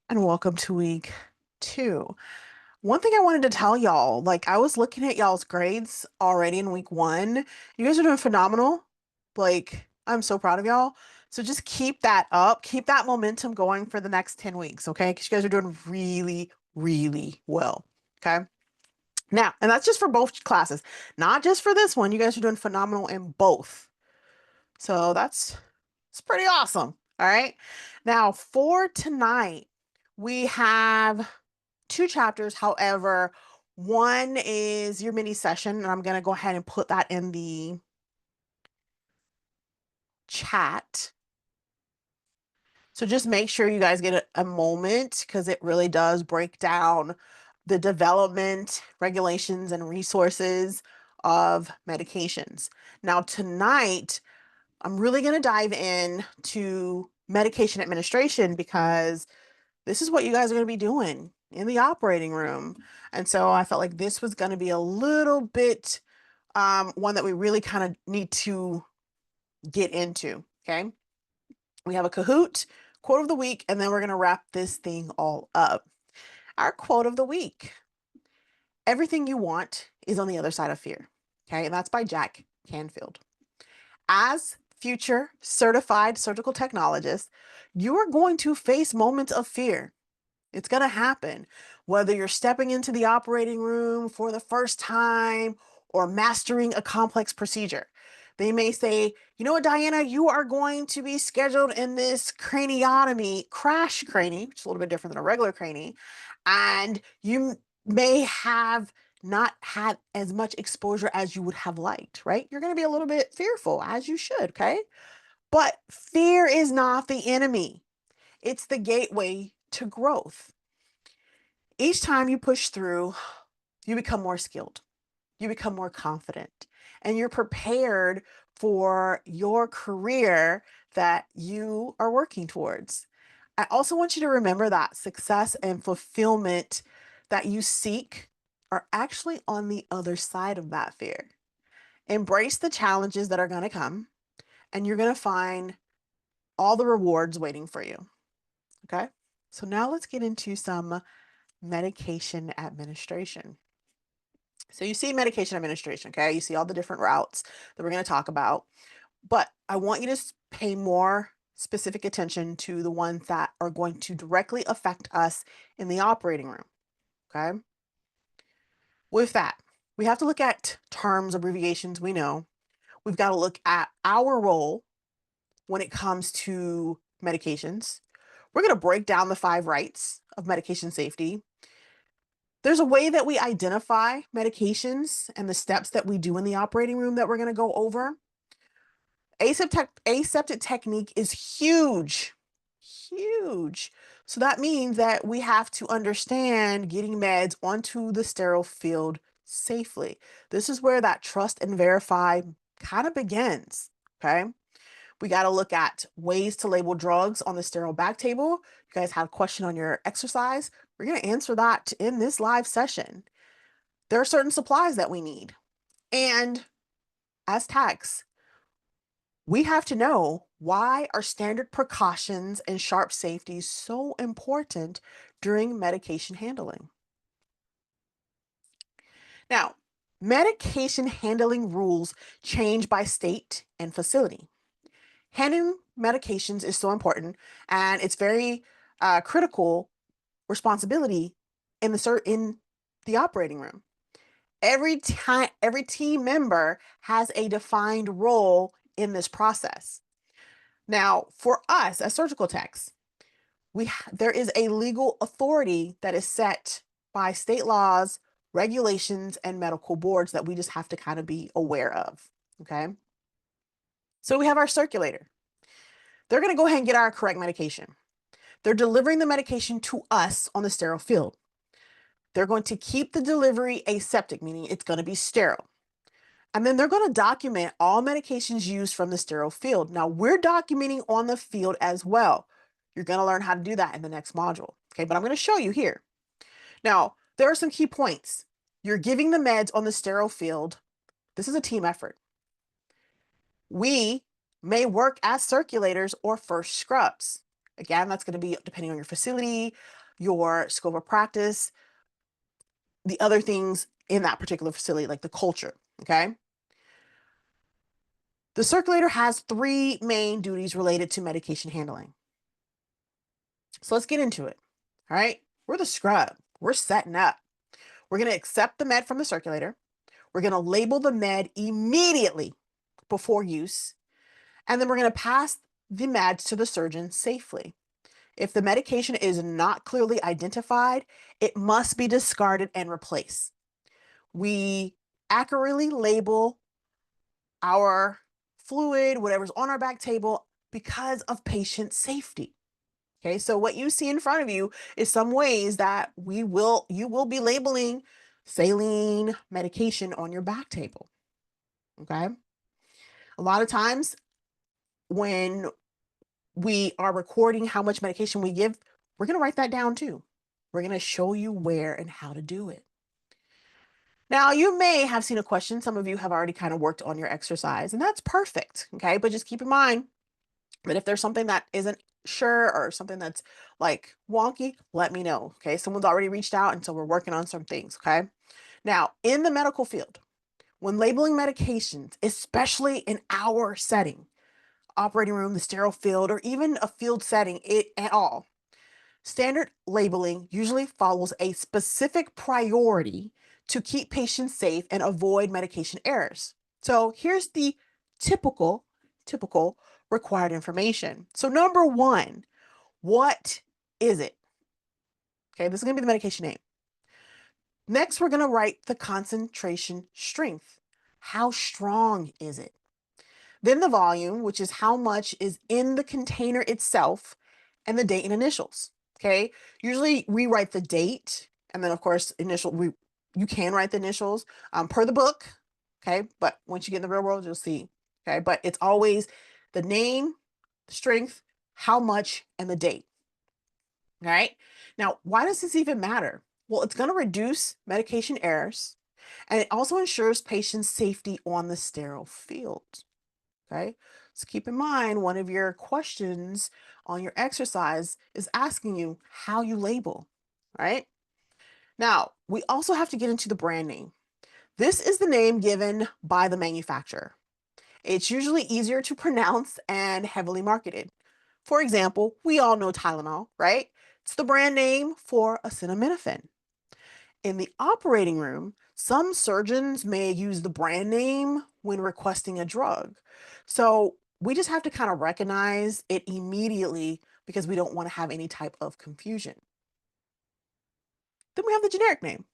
And welcome to week 2. One thing I wanted to tell y'all, like I was looking at y'all's grades already in week 1. You guys are doing phenomenal. Like I'm so proud of y'all. So just keep that up. Keep that momentum going for the next 10 weeks, okay? Because you guys are doing really, really well. Okay. Now, and that's just for both classes, not just for this one. You guys are doing phenomenal in both. So that's it's pretty awesome. All right. Now, for tonight, we have 2 chapters. However, one is your mini session, and I'm going to go ahead and put that in the chat. So just make sure you guys get a moment because it really does break down the development, regulations, and resources of medications. Now, tonight, I'm really going to dive in to medication administration because this is what you guys are going to be doing in the operating room. And so I felt like this was going to be a little bit one that we really kind of need to get into. Okay. We have a Kahoot, quote of the week, and then we're going to wrap this thing all up. Our quote of the week: everything you want is on the other side of fear. Okay. And that's by Jack Canfield. As future certified surgical technologists, you are going to face moments of fear. It's going to happen, whether you're stepping into the operating room for the first time or mastering a complex procedure. They may say, you know what, Diana, you are going to be scheduled in this craniotomy, crash cranie, which is a little bit different than a regular cranie, and you may have not had as much exposure as you would have liked, right? You're going to be a little bit fearful, as you should, okay? But fear is not the enemy. It's the gateway to growth. Each time you push through, you become more skilled, you become more confident, and you're prepared for your career that you are working towards. I also want you to remember that success and fulfillment that you seek are actually on the other side of that fear. Embrace the challenges that are going to come, and you're going to find all the rewards waiting for you. Okay. So now let's get into some medication administration. So you see medication administration, okay? You see all the different routes that we're going to talk about, but I want you to pay more specific attention to the ones that are going to directly affect us in the operating room, okay? With that, we have to look at terms, abbreviations we know. We've got to look at our role when it comes to medications. We're going to break down the 5 rights of medication safety. There's a way that we identify medications and the steps that we do in the operating room that we're going to go over. Aseptic technique is huge, huge. So that means that we have to understand getting meds onto the sterile field safely. This is where that trust and verify kind of begins. Okay. We got to look at ways to label drugs on the sterile back table. You guys have a question on your exercise. We're going to answer that in this live session. There are certain supplies that we need. And as techs, we have to know why are standard precautions and sharp safety so important during medication handling. Now, medication handling rules change by state and facility. Handling medications is so important, and it's very critical responsibility in the operating room. Every team member has a defined role in this process. Now, for us as surgical techs, there is a legal authority that is set by state laws, regulations, and medical boards that we just have to kind of be aware of. Okay. So we have our circulator. They're going to go ahead and get our correct medication. They're delivering the medication to us on the sterile field. They're going to keep the delivery aseptic, meaning it's going to be sterile. And then they're going to document all medications used from the sterile field. Now, we're documenting on the field as well. You're going to learn how to do that in the next module. Okay, but I'm going to show you here. Now, there are some key points. You're giving the meds on the sterile field. This is a team effort. We may work as circulators or first scrubs. Again, that's going to be depending on your facility, your scope of practice, the other things in that particular facility, like the culture, okay? The circulator has three main duties related to medication handling. So let's get into it, all right? We're the scrub. We're setting up. We're going to accept the med from the circulator. We're going to label the med immediately before use, and then we're going to pass the meds to the surgeon safely. If the medication is not clearly identified, it must be discarded and replaced. We accurately label our fluid, whatever's on our back table, because of patient safety. Okay, so what you see in front of you is some ways that you will be labeling saline medication on your back table. Okay, a lot of times when we are recording how much medication we give, we're going to write that down too. We're going to show you where and how to do it. Now, you may have seen a question. Some of you have already kind of worked on your exercise, and that's perfect. Okay, but just keep in mind that if there's something that isn't sure or something that's like wonky, let me know. Okay, someone's already reached out, and so we're working on some things. Okay, now in the medical field, when labeling medications, especially in our setting, operating room, the sterile field, or even a field setting at all, standard labeling usually follows a specific priority to keep patients safe and avoid medication errors. So here's the typical required information. So number one, what is it? Okay, this is going to be the medication name. Next, we're going to write the concentration strength. How strong is it? Then the volume, which is how much is in the container itself, and the date and initials. Okay, usually we write the date, and then of course you can write the initials per the book. Okay, but once you get in the real world, you'll see. Okay, but it's always the name, strength, how much, and the date. All right. Now, why does this even matter? Well, it's going to reduce medication errors, and it also ensures patient safety on the sterile field. Okay, so keep in mind, one of your questions on your exercise is asking you how you label, right? Now, we also have to get into the brand name. This is the name given by the manufacturer. It's usually easier to pronounce and heavily marketed. For example, we all know Tylenol, right? It's the brand name for acetaminophen. In the operating room, some surgeons may use the brand name when requesting a drug. So we just have to kind of recognize it immediately because we don't want to have any type of confusion. Then we have the generic name.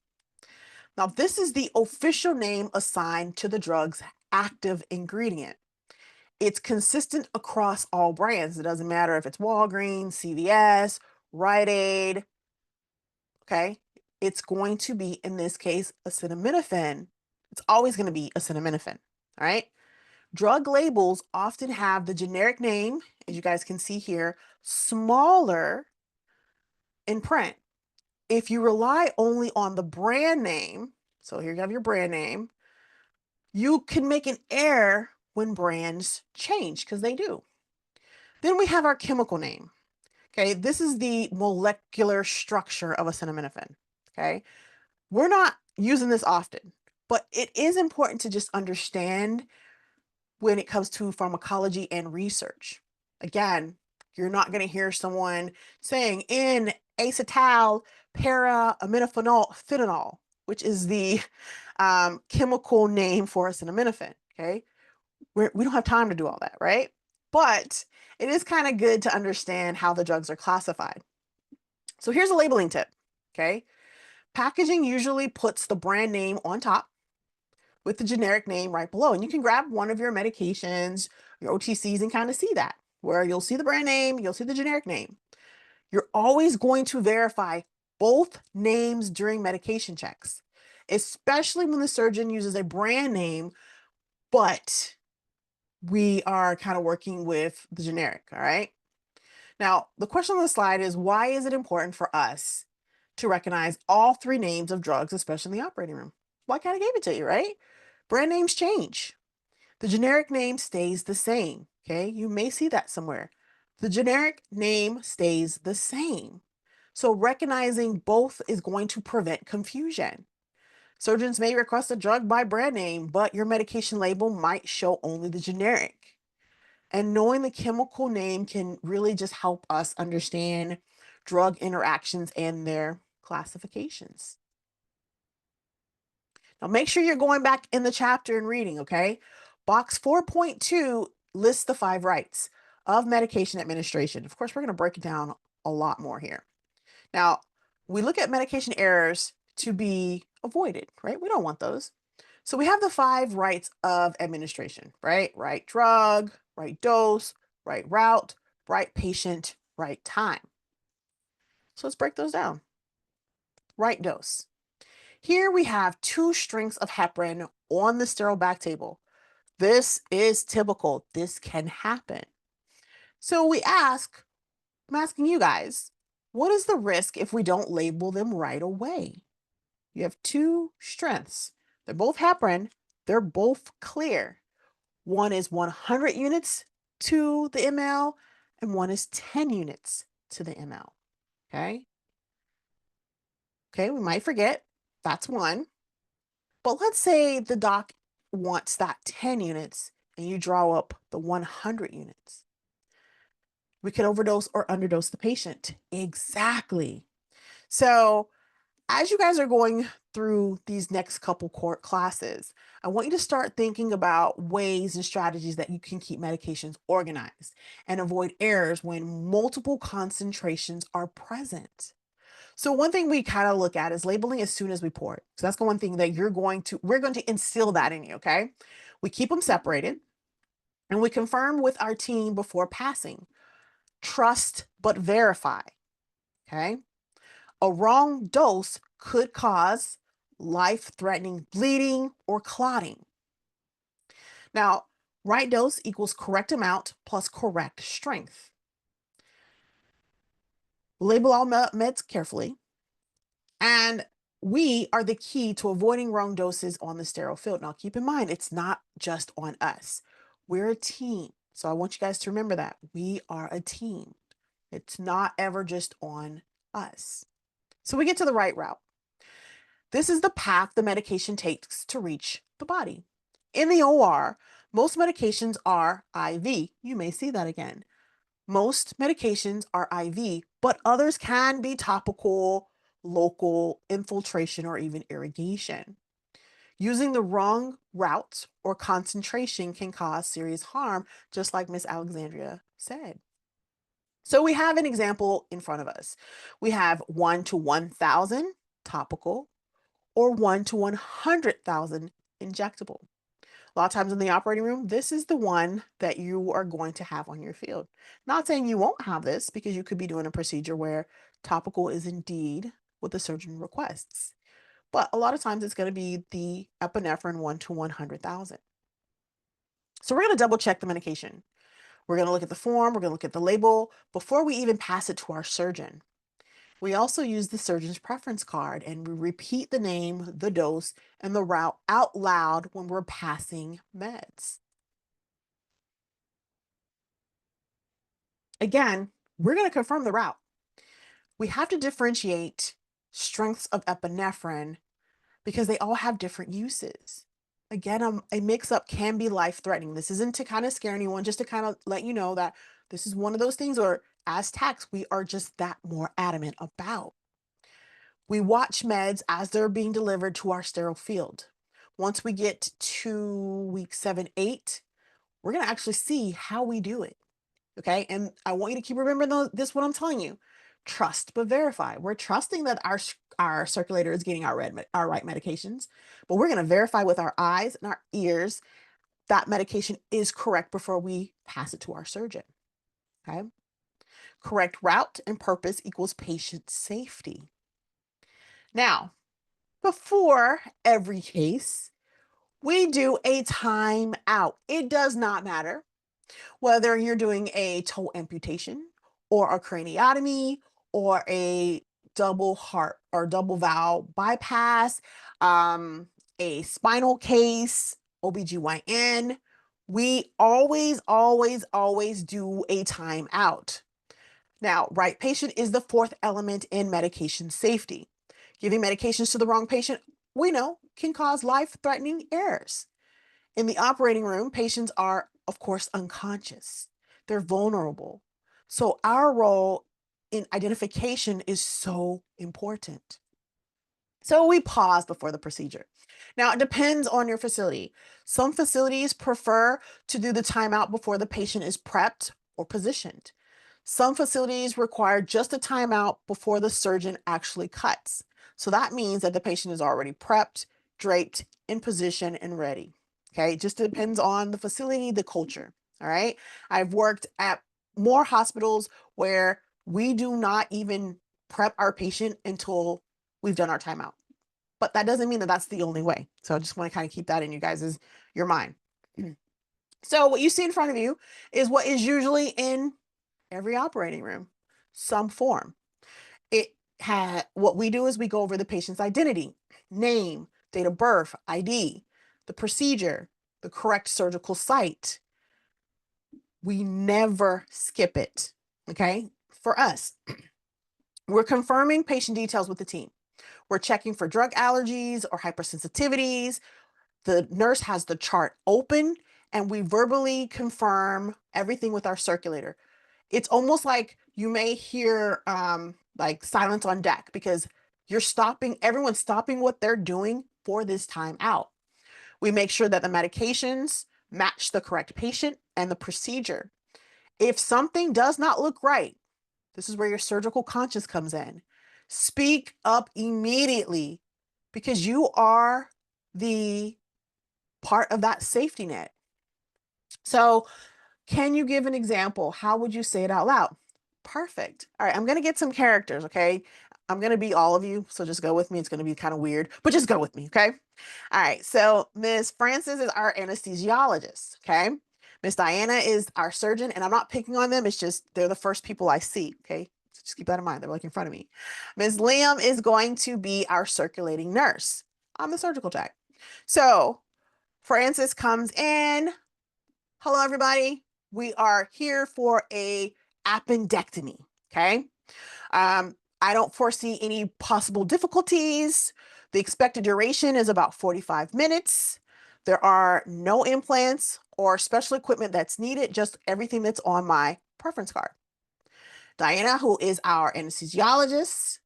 Now, this is the official name assigned to the drug's active ingredient. It's consistent across all brands. It doesn't matter if it's Walgreens, CVS, Rite Aid. Okay, it's going to be, in this case, acetaminophen. It's always going to be acetaminophen. All right. Drug labels often have the generic name, as you guys can see here, smaller in print. If you rely only on the brand name, so here you have your brand name, you can make an error when brands change, because they do. Then we have our chemical name. Okay, this is the molecular structure of acetaminophen. Okay, we're not using this often, but it is important to just understand when it comes to pharmacology and research. Again, you're not going to hear someone saying in acetal para aminophenol phenol, which is the chemical name for acetaminophen. Okay, we don't have time to do all that, right? But it is kind of good to understand how the drugs are classified. So here's a labeling tip. Okay, packaging usually puts the brand name on top with the generic name right below. And you can grab one of your medications, your OTCs, and kind of see that, where you'll see the brand name, you'll see the generic name. You're always going to verify both names during medication checks, especially when the surgeon uses a brand name, but we are kind of working with the generic, all right? Now, the question on the slide is, why is it important for us to recognize all three names of drugs, especially in the operating room? Well, I kind of gave it to you, right? Brand names change. The generic name stays the same. Okay, you may see that somewhere. The generic name stays the same. So recognizing both is going to prevent confusion. Surgeons may request a drug by brand name, but your medication label might show only the generic. And knowing the chemical name can really just help us understand drug interactions and their classifications. Now, make sure you're going back in the chapter and reading, okay? Box 4.2 lists the 5 rights of medication administration. Of course, we're going to break it down a lot more here. Now, we look at medication errors to be avoided, right? We don't want those. So we have the 5 rights of administration, right? Right drug, right dose, right route, right patient, right time. So let's break those down. Right dose. Here we have 2 strengths of heparin on the sterile back table. This is typical. This can happen. So I'm asking you guys, what is the risk if we don't label them right away? You have 2 strengths. They're both heparin. They're both clear. One is 100 units to the ml, and one is 10 units to the ml. Okay? Okay, we might forget. That's one. But let's say the doc wants that 10 units and you draw up the 100 units. We could overdose or underdose the patient. Exactly. So, as you guys are going through these next couple court classes, I want you to start thinking about ways and strategies that you can keep medications organized and avoid errors when multiple concentrations are present. So one thing we kind of look at is labeling as soon as we pour it. So that's the one thing that we're going to instill that in you, okay? We keep them separated and we confirm with our team before passing. Trust but verify, okay? A wrong dose could cause life-threatening bleeding or clotting. Now, right dose equals correct amount plus correct strength. Label all meds carefully. And we are the key to avoiding wrong doses on the sterile field. Now, keep in mind, it's not just on us. We're a team. So I want you guys to remember that. We are a team. It's not ever just on us. So we get to the right route. This is the path the medication takes to reach the body. In the OR, most medications are IV. You may see that again. Most medications are IV, but others can be topical, local infiltration, or even irrigation. Using the wrong route or concentration can cause serious harm, just like Miss Alexandria said. So we have an example in front of us. We have 1 to 1,000 topical or 1 to 100,000 injectable. A lot of times in the operating room, this is the one that you are going to have on your field. Not saying you won't have this, because you could be doing a procedure where topical is indeed what the surgeon requests. But a lot of times it's going to be the epinephrine 1 to 100,000. So we're going to double check the medication. We're going to look at the form, we're going to look at the label before we even pass it to our surgeon. We also use the surgeon's preference card and we repeat the name, the dose, and the route out loud when we're passing meds. Again, we're going to confirm the route. We have to differentiate strengths of epinephrine because they all have different uses. Again, a mix-up can be life-threatening. This isn't to kind of scare anyone, just to kind of let you know that this is one of those things where, as techs, we are just that more adamant about. We watch meds as they're being delivered to our sterile field. Once we get to week 7, 8, we're going to actually see how we do it. Okay. And I want you to keep remembering this, what I'm telling you. Trust but verify. We're trusting that our circulator is getting our right medications, but we're going to verify with our eyes and our ears that medication is correct before we pass it to our surgeon. Okay. Correct route and purpose equals patient safety. Now, before every case, we do a timeout. It does not matter whether you're doing a toe amputation or a craniotomy or a double heart or double valve bypass, a spinal case, OBGYN. We always, always, always do a timeout. Now, right patient is the fourth element in medication safety. Giving medications to the wrong patient, we know, can cause life-threatening errors. In the operating room, patients are, of course, unconscious. They're vulnerable. So our role in identification is so important. So we pause before the procedure. Now, it depends on your facility. Some facilities prefer to do the timeout before the patient is prepped or positioned. Some facilities require just a timeout before the surgeon actually cuts. So that means that the patient is already prepped, draped, in position, and ready. Okay, it just depends on the facility, the culture. All right. I've worked at more hospitals where we do not even prep our patient until we've done our timeout. But that doesn't mean that that's the only way. So I just want to kind of keep that in your mind. So what you see in front of you is what is usually in every operating room, some form. It had what we do is we go over the patient's identity, name, date of birth, ID, the procedure, the correct surgical site. We never skip it. Okay. For us, we're confirming patient details with the team. We're checking for drug allergies or hypersensitivities. The nurse has the chart open and we verbally confirm everything with our circulator. It's almost like you may hear like silence on deck because everyone's stopping what they're doing for this time out. We make sure that the medications match the correct patient and the procedure. If something does not look right, this is where your surgical conscience comes in. Speak up immediately because you are the part of that safety net. So, can you give an example? How would you say it out loud? Perfect. All right, I'm going to get some characters, okay? I'm going to be all of you, so just go with me. It's going to be kind of weird, but just go with me, okay? All right, so Miss Frances is our anesthesiologist, okay? Miss Diana is our surgeon, and I'm not picking on them. It's just they're the first people I see, okay? So just keep that in mind. They're like in front of me. Miss Liam is going to be our circulating nurse. I'm the surgical tech. So Frances comes in. Hello, everybody. We are here for a appendectomy. Okay. I don't foresee any possible difficulties. The expected duration is about 45 minutes. There are no implants or special equipment that's needed, just everything that's on my preference card. Diana, who is our anesthesiologist,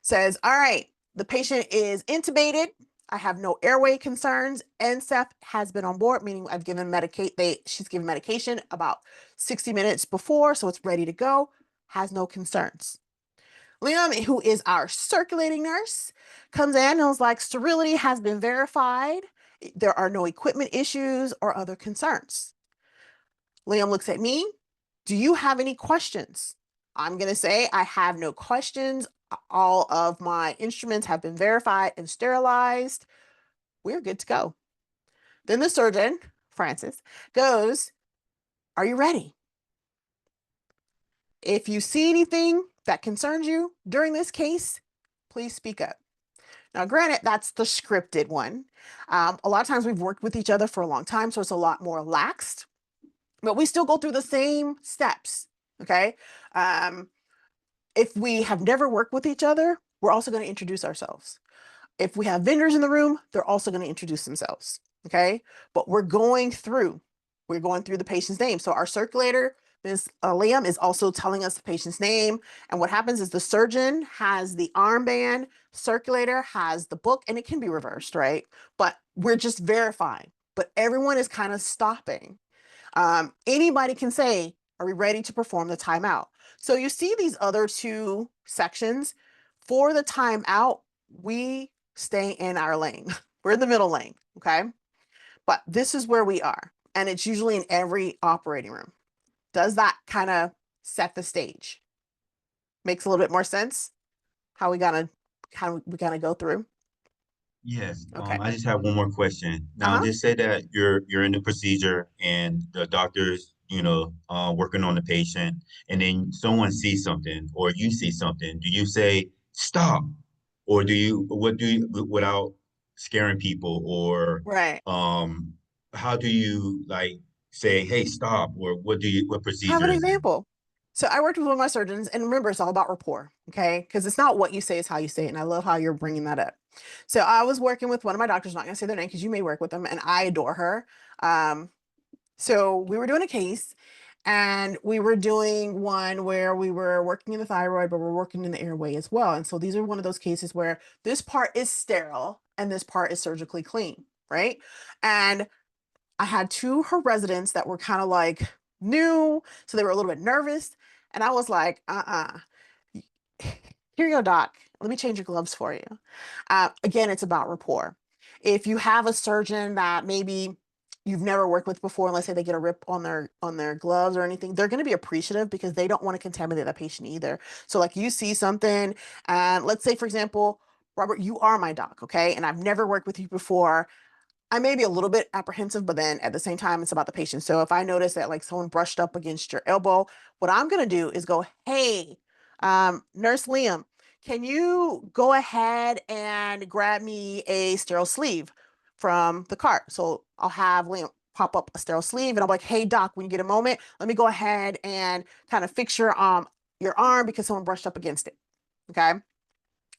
says, all right, the patient is intubated. I have no airway concerns. NSEF has been on board, meaning I've given she's given medication about 60 minutes before, so it's ready to go, has no concerns. Liam, who is our circulating nurse, comes in and was like, sterility has been verified. There are no equipment issues or other concerns. Liam looks at me. Do you have any questions? I'm going to say I have no questions. All of my instruments have been verified and sterilized. We're good to go. Then the surgeon, Francis, goes, are you ready? If you see anything that concerns you during this case, please speak up. Now, granted, that's the scripted one. A lot of times we've worked with each other for a long time, so it's a lot more laxed, but we still go through the same steps. Okay. If we have never worked with each other, we're also going to introduce ourselves. If we have vendors in the room, they're also going to introduce themselves. Okay. But we're going through the patient's name. So our circulator, Ms. Liam, is also telling us the patient's name. And what happens is the surgeon has the armband, circulator has the book, and it can be reversed, right? But we're just verifying. But everyone is kind of stopping. Anybody can say, are we ready to perform the timeout? So you see these other two sections. For the timeout, we stay in our lane. We're in the middle lane, okay? But this is where we are. And it's usually in every operating room. Does that kind of set the stage? Makes a little bit more sense how we gotta go through. Yes. Okay. I just have one more question. Now, Uh-huh. just say that you're in the procedure and the doctor's, working on the patient, and then someone sees something or you see something. Do you say stop, or what do you without scaring people, or Right. um, how do you like say, hey, stop, or what Have an procedures? example. So I worked with one of my surgeons, and remember, it's all about rapport, okay? Because it's not what you say, it's how you say it. And I love how you're bringing that up. So I was working with one of my doctors, not going to say their name because you may work with them, and I adore her. Um, so we were doing a case, and we were doing one where we were working in the thyroid, but we're working in the airway as well. And so these are one of those cases where this part is sterile and this part is surgically clean, right? And I had her residents that were kind of like new, so they were a little bit nervous. And I was like, here you go, doc. Let me change your gloves for you. Again, it's about rapport. If you have a surgeon that maybe you've never worked with before, and let's say they get a rip on their gloves or anything, they're going to be appreciative because they don't want to contaminate that patient either. So like you see something, and let's say, for example, Robert, you are my doc, okay? And I've never worked with you before. I may be a little bit apprehensive, but then at the same time, it's about the patient. So if I notice that like someone brushed up against your elbow, what I'm going to do is go, hey, Nurse Liam, can you go ahead and grab me a sterile sleeve from the cart? So I'll have Liam pop up a sterile sleeve and I'm like, hey, doc, when you get a moment, let me go ahead and kind of fix your arm because someone brushed up against it. Okay.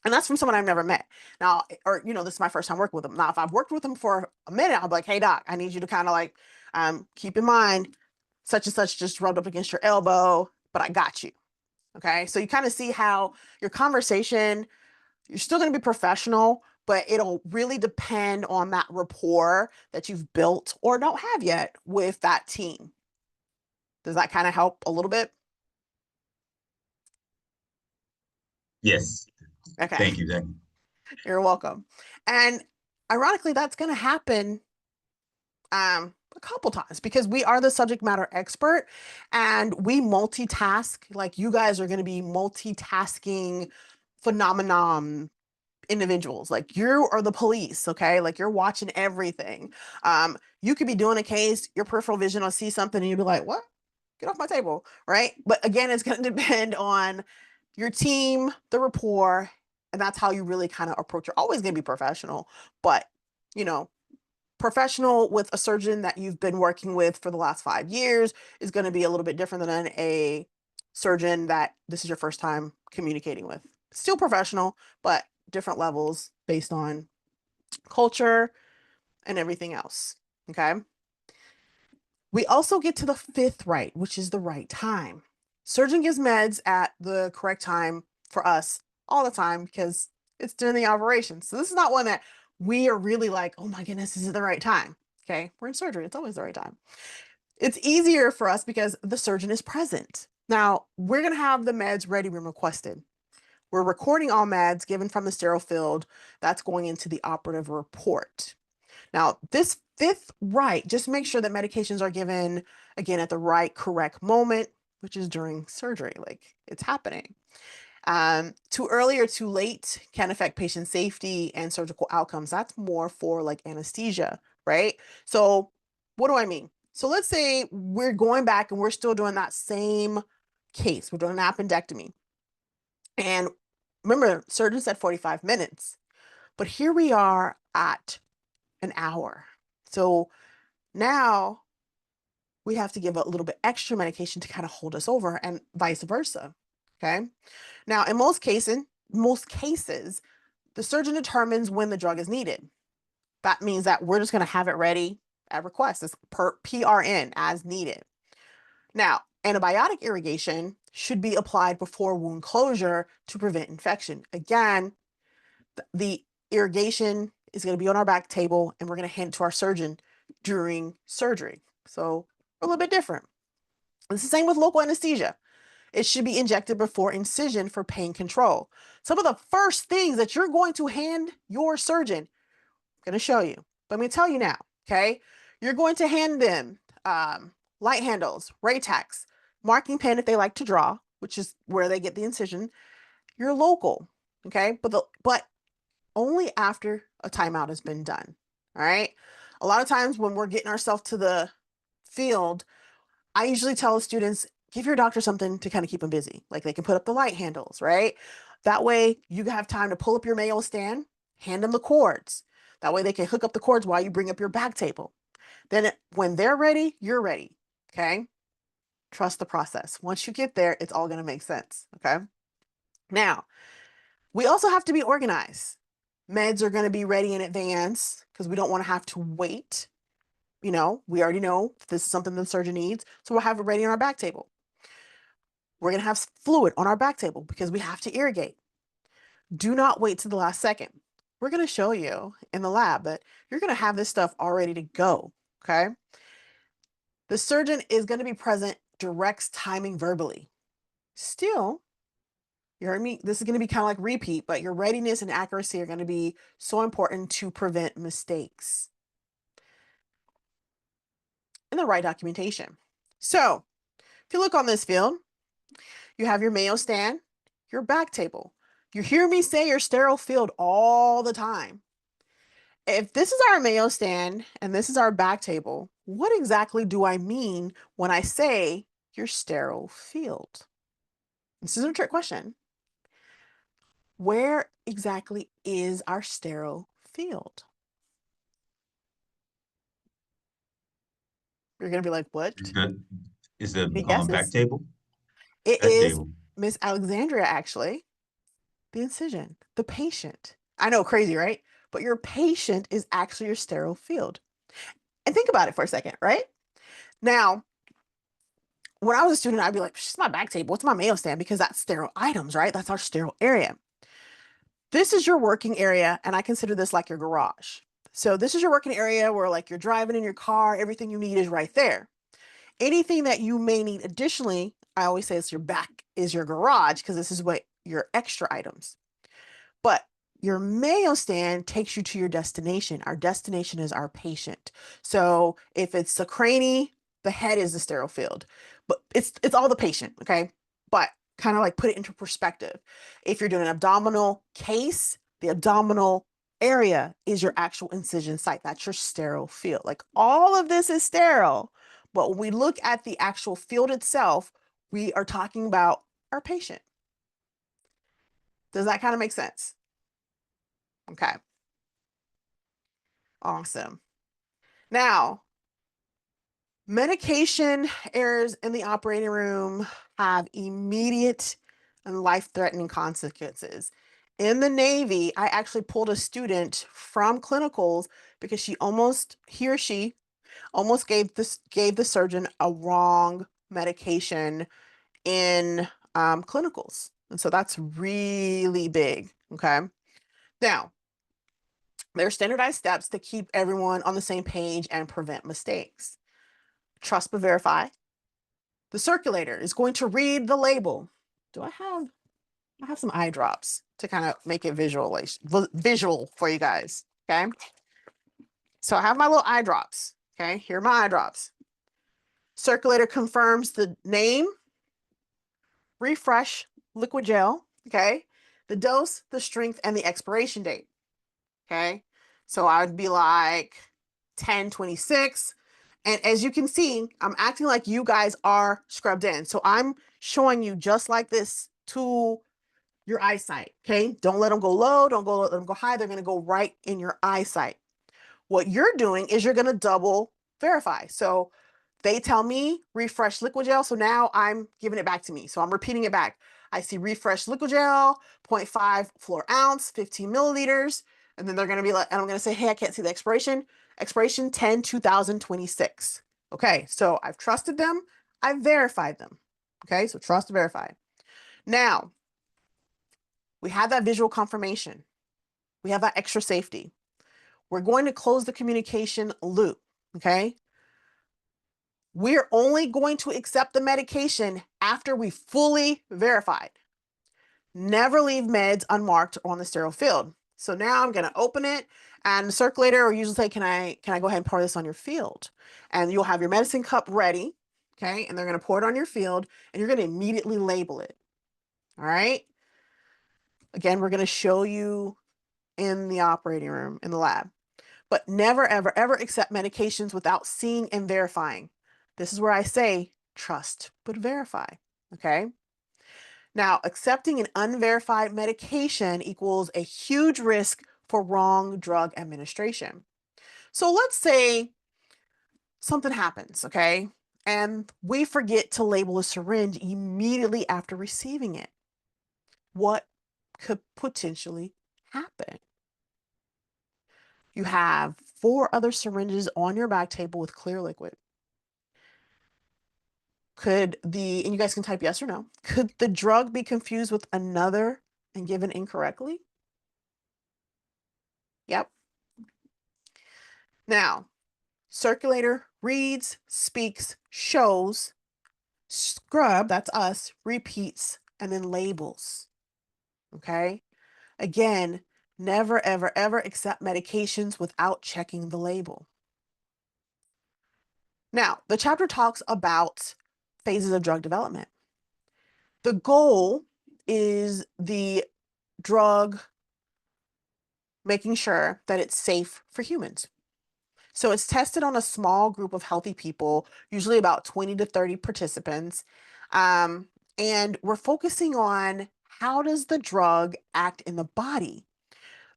And that's from someone I've never met. Now, or this is my first time working with them. Now, if I've worked with them for a minute, I'll be like, hey doc, I need you to kind of like keep in mind such and such just rubbed up against your elbow, but I got you. Okay. So you kind of see how your conversation, you're still going to be professional, but it'll really depend on that rapport that you've built or don't have yet with that team. Does that kind of help a little bit? Yes, Okay. thank you. Thank you. You're welcome. And ironically, that's going to happen a couple times because we are the subject matter expert and we multitask. Like you guys are going to be multitasking phenomenon individuals. Like you are the police, okay? Like you're watching everything. You could be doing a case, your peripheral vision will see something and you'll be like, what? Get off my table, right? But again, it's going to depend on your team, the rapport, and that's how you really kind of approach. You're always going to be professional, but you know, professional with a surgeon that you've been working with for the last 5 years is going to be a little bit different than a surgeon that this is your first time communicating with. Still professional, but different levels based on culture and everything else. Okay. We also get to the fifth right, which is the right time. Surgeon gives meds at the correct time for us all the time because it's during the operation. So this is not one that we are really like, oh my goodness, this is the right time. Okay. We're in surgery. It's always the right time. It's easier for us because the surgeon is present. Now, we're going to have the meds ready when requested. We're recording all meds given from the sterile field. That's going into the operative report. Now, this fifth right, just make sure that medications are given again at the right, correct moment, which is during surgery, like it's happening. Too early or too late can affect patient safety and surgical outcomes. That's more for like anesthesia, right? So, what do I mean? So, let's say we're going back and we're still doing that same case. We're doing an appendectomy. And remember, surgeon said 45 minutes, but here we are at an hour. So, now we have to give a little bit extra medication to kind of hold us over and vice versa. Okay. Now, in most cases, the surgeon determines when the drug is needed. That means that we're just going to have it ready at request. It's per PRN as needed. Now, antibiotic irrigation should be applied before wound closure to prevent infection. Again, the irrigation is going to be on our back table and we're going to hand it to our surgeon during surgery. So a little bit different. It's the same with local anesthesia. It should be injected before incision for pain control. Some of the first things that you're going to hand your surgeon, I'm going to show you. But let me tell you now, okay? You're going to hand them light handles, Raytax, marking pen if they like to draw, which is where they get the incision. You're local, okay? But only after a timeout has been done. All right. A lot of times when we're getting ourselves to the field, I usually tell the students, give your doctor something to kind of keep them busy. Like they can put up the light handles, right? That way you have time to pull up your Mayo stand, hand them the cords. That way they can hook up the cords while you bring up your back table. Then when they're ready, you're ready. Okay. Trust the process. Once you get there, it's all going to make sense. Okay. Now, we also have to be organized. Meds are going to be ready in advance because we don't want to have to wait. We already know this is something the surgeon needs. So we'll have it ready on our back table. We're going to have fluid on our back table because we have to irrigate. Do not wait to the last second. We're going to show you in the lab, but you're going to have this stuff all ready to go. Okay. The surgeon is going to be present, directs timing verbally. Still, you heard me. This is going to be kind of like repeat, but your readiness and accuracy are going to be so important to prevent mistakes and the right documentation. So, if you look on this field, you have your Mayo stand, your back table. You hear me say your sterile field all the time. If this is our Mayo stand and this is our back table, what exactly do I mean when I say your sterile field? This is a trick question. Where exactly is our sterile field? You're going to be like, Is what? the is the Any back guesses? table? It Back is table. Miss Alexandria, actually, the incision, the patient. I know, crazy, right? But your patient is actually your sterile field. And think about it for a second, right? Now, when I was a student, I'd be like, "It's my back table. What's my Mayo stand?" Because that's sterile items, right? That's our sterile area. This is your working area, and I consider this like your garage. So this is your working area where like you're driving in your car, everything you need is right there. Anything that you may need additionally, I always say it's your back is your garage because this is what your extra items. But your Mayo stand takes you to your destination. Our destination is our patient. So if it's the cranie, the head is the sterile field, but it's all the patient. Okay, but kind of like put it into perspective. If you're doing an abdominal case, the abdominal area is your actual incision site. That's your sterile field. Like all of this is sterile, but when we look at the actual field itself, we are talking about our patient. Does that kind of make sense? Okay. Awesome. Now, medication errors in the operating room have immediate and life-threatening consequences. In the Navy, I actually pulled a student from clinicals because he or she almost gave the surgeon a wrong medication in clinicals. And so that's really big. Okay. Now, there are standardized steps to keep everyone on the same page and prevent mistakes. Trust but verify. The circulator is going to read the label. Do I have some eye drops to kind of make it visual for you guys. Okay. So I have my little eye drops. Okay. Here are my eye drops. Circulator confirms the name, refresh, liquid gel. Okay. The dose, the strength, and the expiration date. Okay. So I would be like 10/26. And as you can see, I'm acting like you guys are scrubbed in. So I'm showing you just like this to your eyesight. Okay. Don't let them go low. Don't let them go high. They're going to go right in your eyesight. What you're doing is you're going to double verify. So they tell me refresh liquid gel. So now I'm giving it back to me. So I'm repeating it back. I see refresh liquid gel, zero point 0.5 floor ounce, 15 milliliters. And then they're going to be like, and I'm going to say, hey, I can't see the expiration. Expiration 10/2026. Okay. So I've trusted them. I've verified them. Okay. So trust, verify. Now we have that visual confirmation. We have that extra safety. We're going to close the communication loop. Okay. We're only going to accept the medication after we fully verified. Never leave meds unmarked on the sterile field. So now I'm going to open it, and the circulator will usually say, can I go ahead and pour this on your field? And you'll have your medicine cup ready. Okay. And they're going to pour it on your field, and you're going to immediately label it. All right. Again, we're going to show you in the operating room, in the lab. But never, ever, ever accept medications without seeing and verifying. This is where I say trust, but verify. Okay. Now, accepting an unverified medication equals a huge risk for wrong drug administration. So let's say something happens, okay? And we forget to label a syringe immediately after receiving it. What could potentially happen? You have four other syringes on your back table with clear liquid. And you guys can type yes or no, could the drug be confused with another and given incorrectly? Yep. Now, circulator reads, speaks, shows, scrub, that's us, repeats, and then labels. Okay. Again, never, ever, ever accept medications without checking the label. Now, the chapter talks about phases of drug development. The goal is the drug making sure that it's safe for humans. So it's tested on a small group of healthy people, usually about 20 to 30 participants. Um, and we're focusing on how does the drug act in the body,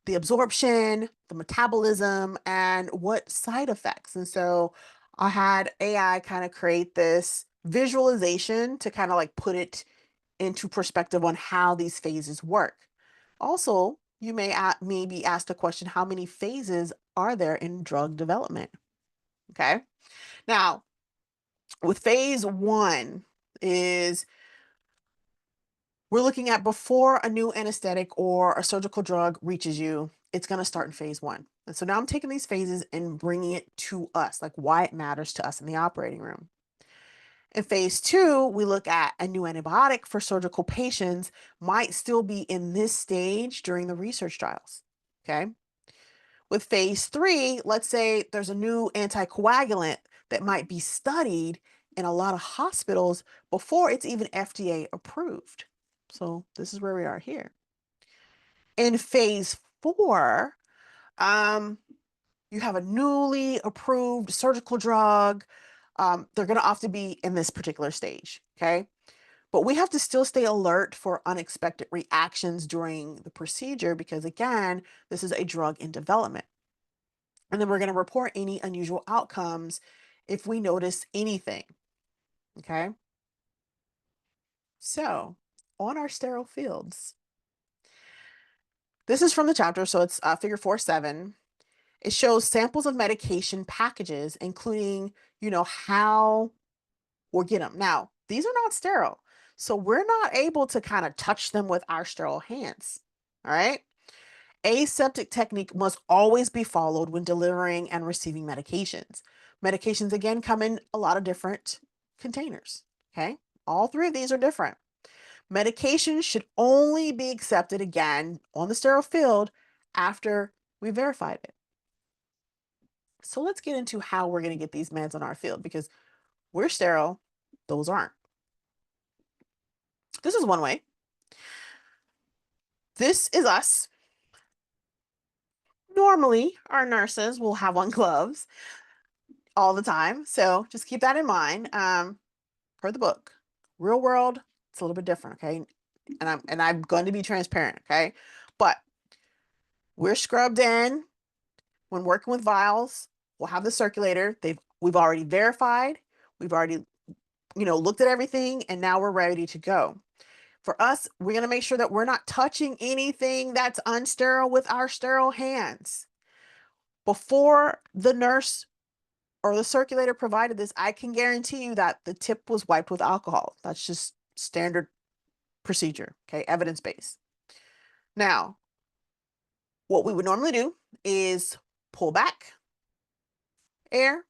the absorption, the metabolism, and what side effects. And so I had AI kind of create this visualization to kind of like put it into perspective on how these phases work. Also, you may be asked a question, how many phases are there in drug development? Okay. Now, with phase one is we're looking at before a new anesthetic or a surgical drug reaches you, it's going to start in phase one. And so now I'm taking these phases and bringing it to us, like why it matters to us in the operating room. In phase two, we look at a new antibiotic for surgical patients might still be in this stage during the research trials. Okay. With phase three, let's say there's a new anticoagulant that might be studied in a lot of hospitals before it's even FDA approved. So this is where we are here. In phase four, um, you have a newly approved surgical drug. They're going to often be in this particular stage. Okay. But we have to still stay alert for unexpected reactions during the procedure because, again, this is a drug in development. And then we're going to report any unusual outcomes if we notice anything. Okay. So, on our sterile fields, this is from the chapter. So it's figure 4.7. It shows samples of medication packages, including, how we'll get them. Now, these are not sterile. So we're not able to kind of touch them with our sterile hands. All right. Aseptic technique must always be followed when delivering and receiving medications. Medications, again, come in a lot of different containers. Okay. All three of these are different. Medications should only be accepted again on the sterile field after we verified it. So let's get into how we're going to get these meds on our field because we're sterile, those aren't. This is one way. This is us. Normally, our nurses will have on gloves all the time. So just keep that in mind. Per the book, real world, it's a little bit different. Okay. And I'm going to be transparent. Okay. But we're scrubbed in when working with vials. We'll have the circulator. We've already verified. We've already, looked at everything and now we're ready to go. For us, we're going to make sure that we're not touching anything that's unsterile with our sterile hands. Before the nurse or the circulator provided this, I can guarantee you that the tip was wiped with alcohol. That's just standard procedure, okay, evidence-based. Now, what we would normally do is pull back air,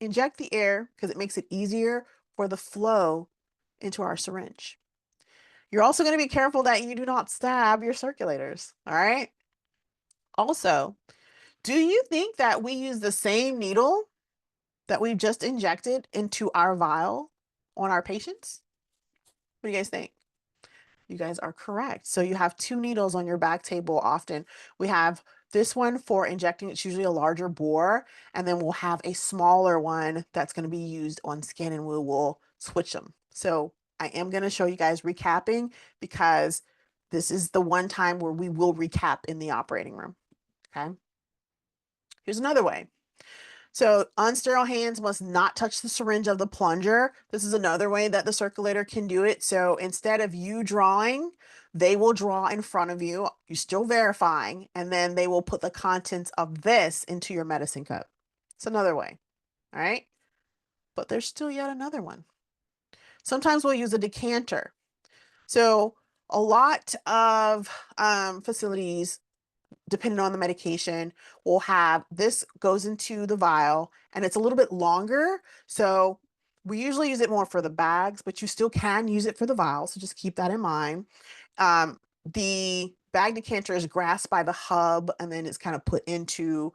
inject the air because it makes it easier for the flow into our syringe. You're also going to be careful that you do not stab your circulators, all right? Also, do you think that we use the same needle that we've just injected into our vial on our patients? What do you guys think? You guys are correct. So you have two needles on your back table often. We have this one for injecting, it's usually a larger bore, and then we'll have a smaller one that's going to be used on skin and we will switch them. So I am going to show you guys recapping because this is the one time where we will recap in the operating room. Okay. Here's another way. So unsterile hands must not touch the syringe of the plunger. This is another way that the circulator can do it. So instead of you drawing, they will draw in front of you. You're still verifying, and then they will put the contents of this into your medicine cup. It's another way. All right. But there's still yet another one. Sometimes we'll use a decanter. So a lot of facilities, depending on the medication, will have this goes into the vial and it's a little bit longer. So we usually use it more for the bags, but you still can use it for the vial. So just keep that in mind. The bag decanter is grasped by the hub and then it's kind of put into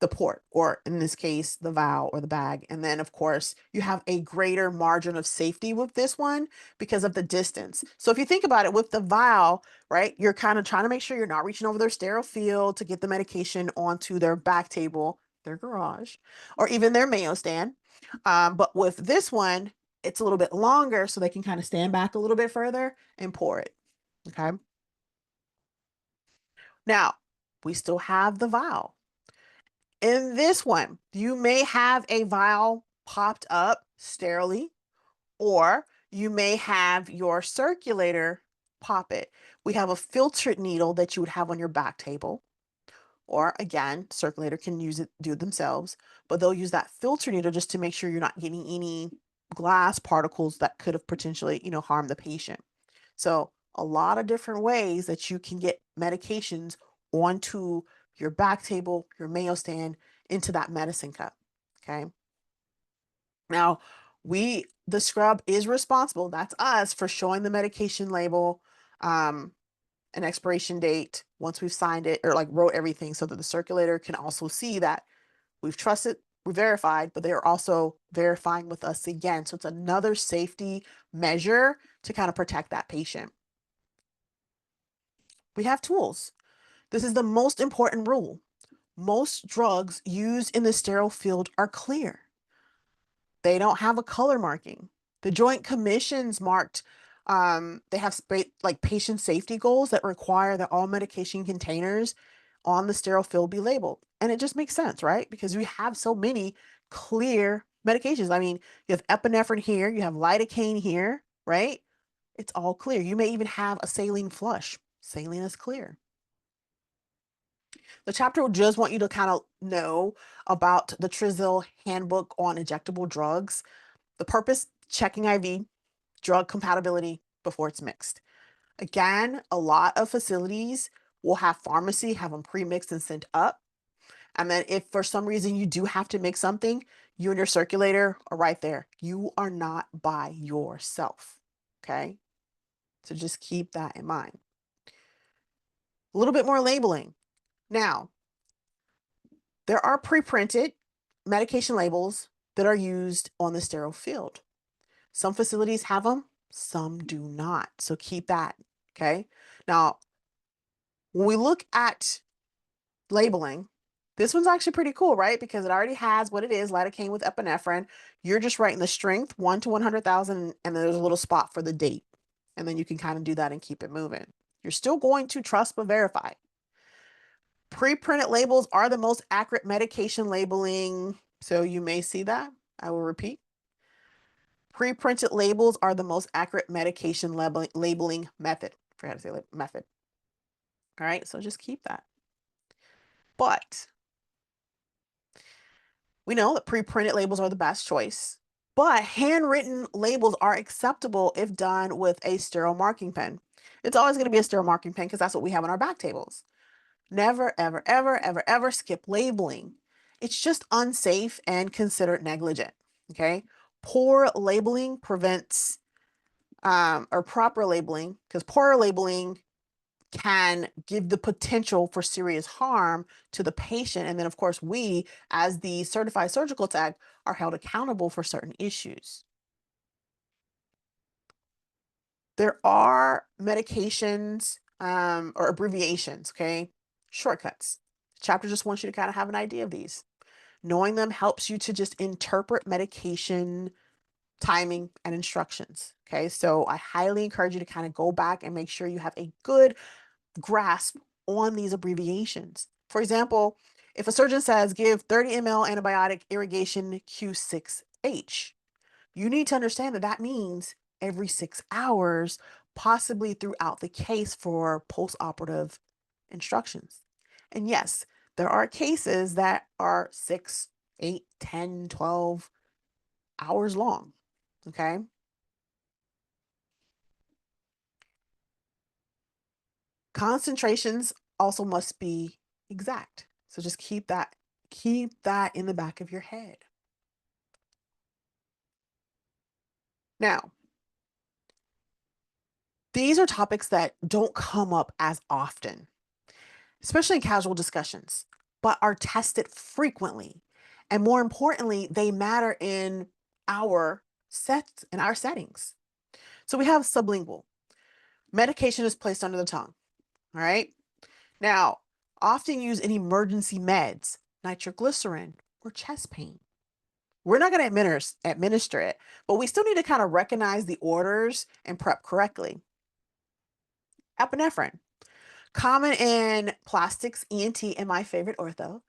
the port, or in this case, the vial or the bag. And then, of course, you have a greater margin of safety with this one because of the distance. So if you think about it with the vial, right, you're kind of trying to make sure you're not reaching over their sterile field to get the medication onto their back table, their garage, or even their Mayo stand. But with this one, it's a little bit longer so they can kind of stand back a little bit further and pour it. Okay. Now, we still have the vial. In this one, you may have a vial popped up sterilely, or you may have your circulator pop it. We have a filtered needle that you would have on your back table, or again, circulator can use it, do it themselves, but they'll use that filter needle just to make sure you're not getting any glass particles that could have potentially, harmed the patient. So a lot of different ways that you can get medications onto your back table, your Mayo stand, into that medicine cup. Okay. Now, the scrub is responsible. That's us for showing the medication label, um, an expiration date once we've signed it or like wrote everything so that the circulator can also see that we've trusted, we verified, but they are also verifying with us again. So it's another safety measure to kind of protect that patient. We have tools. This is the most important rule. Most drugs used in the sterile field are clear. They don't have a color marking. The Joint Commission's marked, they have like patient safety goals that require that all medication containers on the sterile field be labeled. And it just makes sense, right? Because we have so many clear medications. I mean, you have epinephrine here, you have lidocaine here, right? It's all clear. You may even have a saline flush. Saline is clear. The chapter will just want you to kind of know about the Trizil handbook on injectable drugs. The purpose, checking IV, drug compatibility before it's mixed. Again, a lot of facilities will have pharmacy, have them pre-mixed and sent up. And then if for some reason you do have to mix something, you and your circulator are right there. You are not by yourself. Okay. So just keep that in mind. A little bit more labeling. Now, there are pre-printed medication labels that are used on the sterile field. Some facilities have them, some do not. So keep that. Okay. Now, when we look at labeling, this one's actually pretty cool, right? Because it already has what it is, lidocaine with epinephrine. You're just writing the strength, 1 to 100,000, and there's a little spot for the date. And then you can kind of do that and keep it moving. You're still going to trust but verify. Pre-printed labels are the most accurate medication labeling. So you may see that. I will repeat. Pre-printed labels are the most accurate medication labeling method. I forgot to say method. All right, so just keep that. But we know that pre-printed labels are the best choice. But handwritten labels are acceptable if done with a sterile marking pen. It's always going to be a sterile marking pen because that's what we have on our back tables. Never, ever, ever, ever, ever skip labeling. It's just unsafe and considered negligent. Okay. Poor labeling prevents, or proper labeling, because poor labeling can give the potential for serious harm to the patient. And then, of course, we, as the certified surgical tech, are held accountable for certain issues. There are medications, or abbreviations, okay? Shortcuts. The chapter just wants you to kind of have an idea of these. Knowing them helps you to just interpret medication timing and instructions. Okay, so I highly encourage you to kind of go back and make sure you have a good grasp on these abbreviations. For example, If a surgeon says give 30 ml antibiotic irrigation Q6H, you need to understand that that means every 6 hours, possibly throughout the case for post-operative instructions. And yes, there are cases that are 6, 8, 10, 12 hours long. Okay. Concentrations also must be exact. So just keep that in the back of your head. Now, these are topics that don't come up as often, especially in casual discussions, but are tested frequently. And more importantly, they matter in our settings. So we have sublingual. Medication is placed under the tongue. All right. Now, often used in emergency meds, nitroglycerin, or chest pain. We're not going to administer it, but we still need to kind of recognize the orders and prep correctly. Epinephrine, common in plastics, ENT, and my favorite ortho.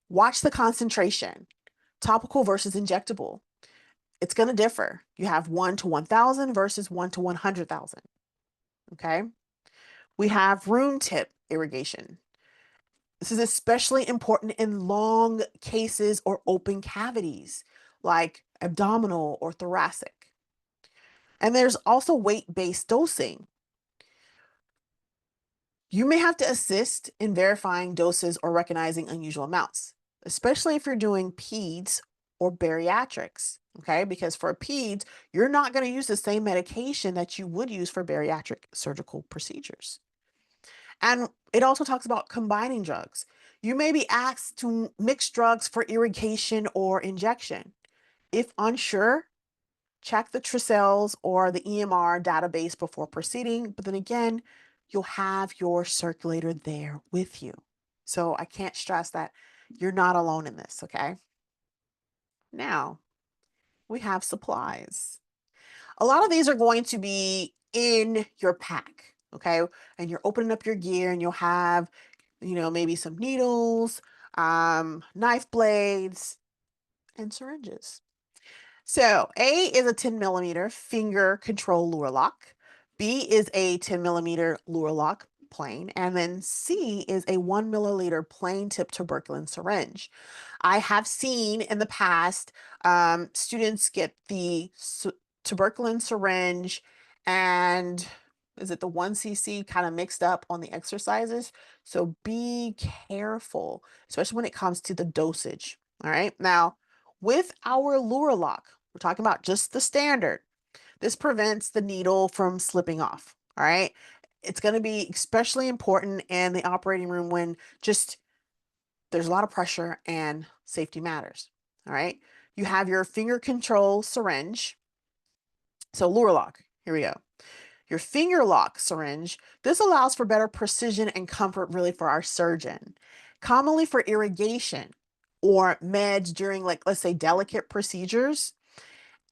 Watch the concentration, topical versus injectable. It's going to differ. You have 1 to 1,000 versus 1 to 100,000. Okay. We have room tip irrigation. This is especially important in long cases or open cavities like abdominal or thoracic. And there's also weight-based dosing. You may have to assist in verifying doses or recognizing unusual amounts, especially if you're doing peds or bariatrics, okay? Because for peds, you're not going to use the same medication that you would use for bariatric surgical procedures. And it also talks about combining drugs. You may be asked to mix drugs for irrigation or injection. If unsure, check the Tricels or the EMR database before proceeding. But then again, you'll have your circulator there with you. So I can't stress that you're not alone in this, okay? Now, we have supplies. A lot of these are going to be in your pack, okay? And you're opening up your gear and you'll have, maybe some needles, knife blades, and syringes. So A is a 10 millimeter finger control lure lock. B is a 10 millimeter lure lock plain. And then C is a 1 milliliter plain tip tuberculin syringe. I have seen in the past students get the tuberculin syringe and is it the 1 cc kind of mixed up on the exercises? So be careful, especially when it comes to the dosage. All right. Now, with our lure lock, we're talking about just the standard. This prevents the needle from slipping off. All right. It's going to be especially important in the operating room when just there's a lot of pressure and safety matters. All right. You have your finger control syringe. So lure lock, here we go. Your finger lock syringe, this allows for better precision and comfort really for our surgeon. Commonly for irrigation or meds during like, let's say delicate procedures.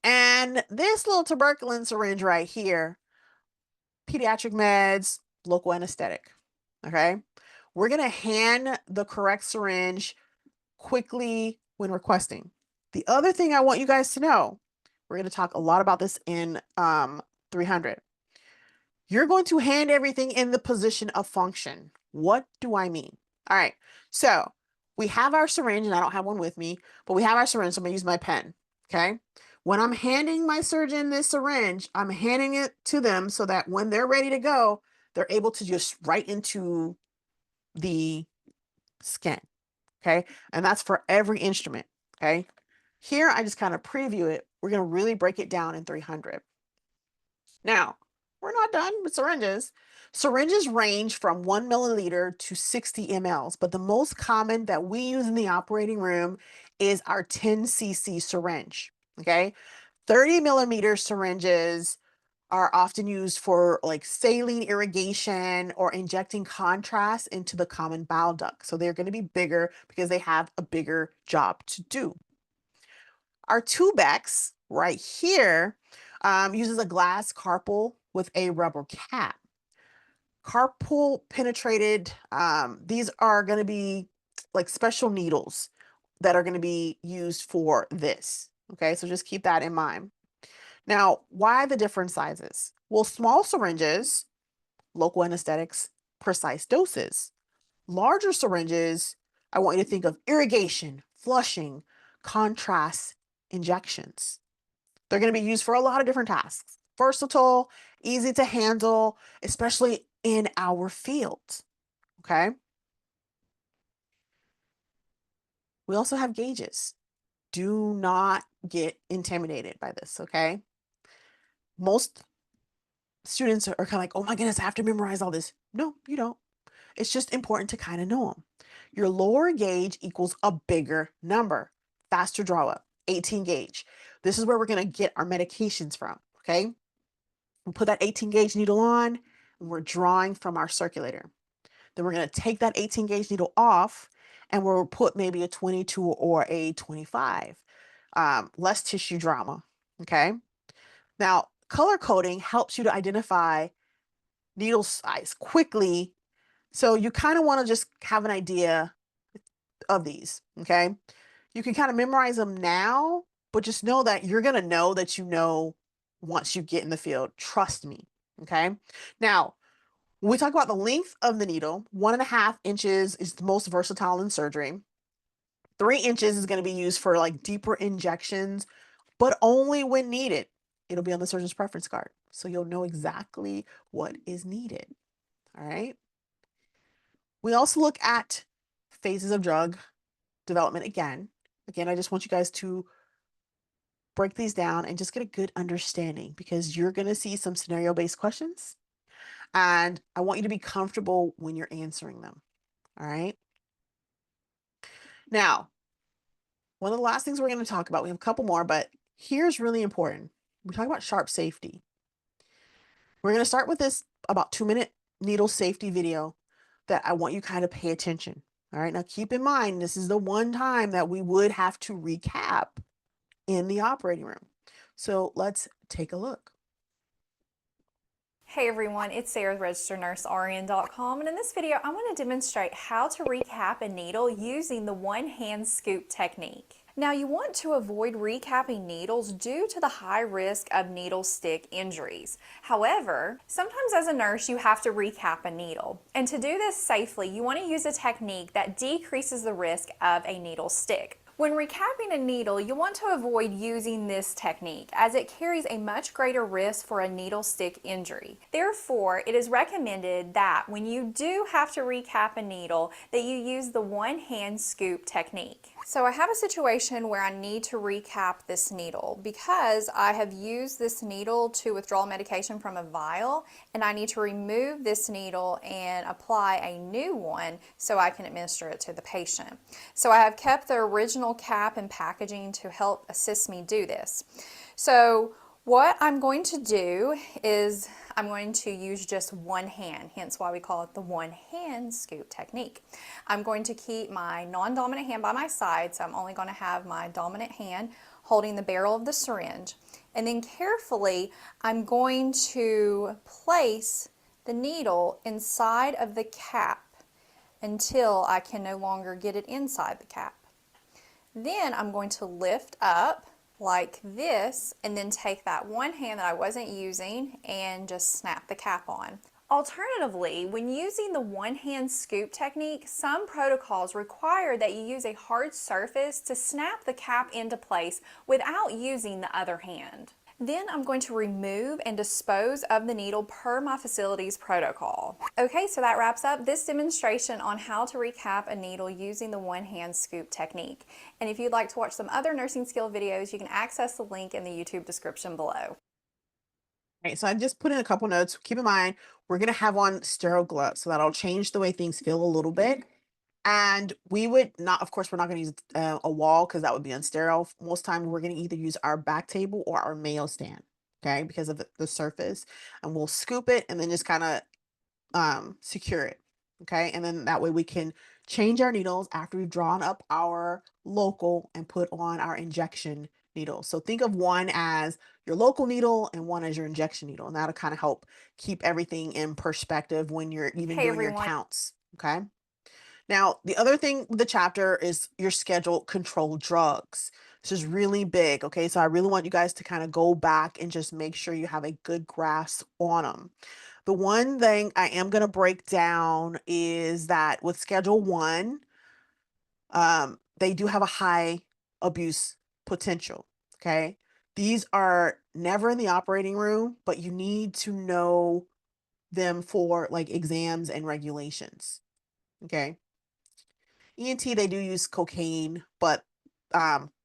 And this little tuberculin syringe right here, pediatric meds, local anesthetic, okay? We're gonna hand the correct syringe quickly when requesting. The other thing I want you guys to know, we're gonna talk a lot about this in 300. You're going to hand everything in the position of function. What do I mean? All right, so we have our syringe, and I don't have one with me, but we have our syringe, so I'm gonna use my pen, okay? When I'm handing my surgeon this syringe, I'm handing it to them so that when they're ready to go, they're able to just right into the skin, okay? And that's for every instrument, okay? Here, I just kind of preview it. We're gonna really break it down in 300. Now, we're not done with syringes. Syringes range from 1 milliliter to 60 mLs, but the most common that we use in the operating room is our 10 cc syringe, okay? 30 millimeter syringes are often used for like saline irrigation or injecting contrast into the common bile duct. So they're going to be bigger because they have a bigger job to do. Our Tubex right here uses a glass carpal with a rubber cap. Carpal penetrated, these are going to be like special needles that are going to be used for this. Okay, so just keep that in mind. Now, why the different sizes? Well, small syringes, local anesthetics, precise doses. Larger syringes, I want you to think of irrigation, flushing, contrast injections. They're going to be used for a lot of different tasks. Versatile, easy to handle, especially in our field. Okay. We also have gauges. Do not get intimidated by this. Okay. Most students are kind of like, oh my goodness, I have to memorize all this. No, you don't. It's just important to kind of know them. Your lower gauge equals a bigger number, faster draw up, 18 gauge. This is where we're going to get our medications from. Okay. We put that 18 gauge needle on and we're drawing from our circulator. Then we're going to take that 18 gauge needle off and we'll put maybe a 22 or a 25. Less tissue drama. Okay. Now, color coding helps you to identify needle size quickly. So you kind of want to just have an idea of these. Okay. You can kind of memorize them now, but just know that you're going to know that you know once you get in the field. Trust me. Okay. Now, when we talk about the length of the needle, 1.5 inches is the most versatile in surgery. 3 inches is going to be used for like deeper injections, but only when needed. It'll be on the surgeon's preference card. So you'll know exactly what is needed. All right. We also look at phases of drug development again. Again, I just want you guys to break these down and just get a good understanding because you're going to see some scenario based questions. And I want you to be comfortable when you're answering them. All right. Now, one of the last things we're going to talk about, we have a couple more, but here's really important. We talk about sharp safety. We're going to start with this about 2-minute needle safety video that I want you kind of pay attention. All right. Now, keep in mind, this is the one time that we would have to recap in the operating room. So let's take a look. Hey everyone, it's Sarah, registered nurse RN.com, and in this video I want to demonstrate how to recap a needle using the one-hand scoop technique. Now you want to avoid recapping needles due to the high risk of needle stick injuries. However, sometimes as a nurse you have to recap a needle, and to do this safely you want to use a technique that decreases the risk of a needle stick. When recapping a needle, you want to avoid using this technique as it carries a much greater risk for a needle stick injury. Therefore, it is recommended that when you do have to recap a needle, that you use the one-hand scoop technique. So I have a situation where I need to recap this needle because I have used this needle to withdraw medication from a vial, and I need to remove this needle and apply a new one so I can administer it to the patient. So I have kept the original cap and packaging to help assist me do this. So what I'm going to do is I'm going to use just one hand, hence why we call it the one-hand scoop technique. I'm going to keep my non-dominant hand by my side, so I'm only going to have my dominant hand holding the barrel of the syringe. And then carefully, I'm going to place the needle inside of the cap until I can no longer get it inside the cap. Then I'm going to lift up like this and then take that one hand that I wasn't using and just snap the cap on. Alternatively, when using the one-hand scoop technique, some protocols require that you use a hard surface to snap the cap into place without using the other hand. Then I'm going to remove and dispose of the needle per my facility's protocol. Okay, so that wraps up this demonstration on how to recap a needle using the one-hand scoop technique. And if you'd like to watch some other nursing skill videos, you can access the link in the YouTube description below. Okay, so I just put in a couple notes. Keep in mind, we're going to have on sterile gloves, so that'll change the way things feel a little bit. And we would not, of course, we're not going to use a wall because that would be unsterile. Most time we're going to either use our back table or our mail stand, okay, because of the surface. And we'll scoop it and then just kind of secure it, okay? And then that way we can change our needles after we've drawn up our local and put on our injection needle. So think of one as your local needle and one as your injection needle. And that'll kind of help keep everything in perspective when you're even Hey doing your everyone. counts, okay? Now, the other thing with the chapter is your scheduled controlled drugs. This is really big, okay? So I really want you guys to kind of go back and just make sure you have a good grasp on them. The one thing I am going to break down is that with Schedule 1, they do have a high abuse potential, okay? These are never in the operating room, but you need to know them for like exams and regulations, okay? ENT, they do use cocaine, but